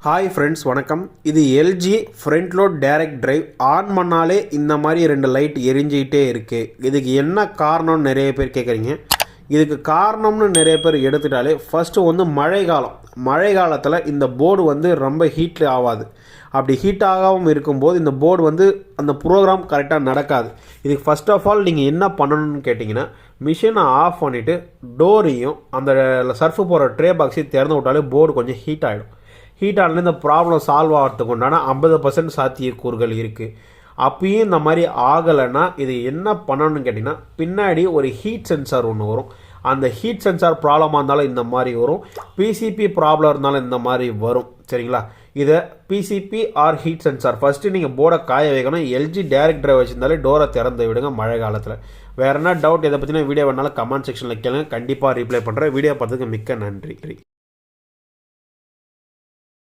Hi friends, வணக்கம். இது LG front load direct drive. On பண்ணாலே இந்த மாதிரி 2 லைட் எரிஞ்சிக்கிட்டே இருக்குது. இதுக்கு என்ன காரணம்னு நிறைய பேர் கேட்குறீங்க. இதுக்கு காரணம்னு நிறைய பேர் எடுத்துட்டாலே ஃபஸ்ட்டு வந்து மழை காலத்தில் இந்த போர்டு ரொம்ப ஹீட்டில் ஆகாது. அப்படி ஹீட் ஆகாமல் இருக்கும்போது இந்த போர்டு அந்த ப்ரோக்ராம் கரெக்டாக நடக்காது. இதுக்கு ஃபஸ்ட் ஆஃப் ஆல் நீங்கள் என்ன பண்ணணும்னு கேட்டிங்கன்னா, மிஷினை ஆஃப் பண்ணிவிட்டு டோரையும் அந்த சர்ஃபு போகிற ட்ரே பாக்ஸையும் திறந்து விட்டாலே போர்டு கொஞ்சம் ஹீட் ஆகிடும். ஹீட் ஆனது இந்த ப்ராப்ளம் சால்வ் ஆகிறதுக்கு உண்டான 50% சாத்தியக்கூறுகள் இருக்குது. அப்பயும் இந்த மாதிரி ஆகலைன்னா இது என்ன பண்ணணும்னு கேட்டிங்கன்னா, பின்னாடி ஒரு ஹீட் சென்சார் ஒன்று வரும். அந்த ஹீட் சென்சார் ப்ராப்ளமாக இருந்தாலும் இந்த மாதிரி வரும், பிசிபி ப்ராப்ளம் இருந்தாலும் இந்த மாதிரி வரும். சரிங்களா? இதை PCB or heat sensor first நீங்கள் போர்டை காய வைக்கணும். எல்ஜி டைரக்ட் டிரைவ் வச்சுருந்தாலே டோரை திறந்து விடுங்க மழை காலத்தில். வேறு என்ன டவுட் இதை பற்றின வீடியோ வேணாலும் கமெண்ட் செக்ஷனில் கேளுங்க, கண்டிப்பாக ரிப்ளை பண்ணுறேன். வீடியோ பார்த்ததுக்கு மிக்க நன்றி.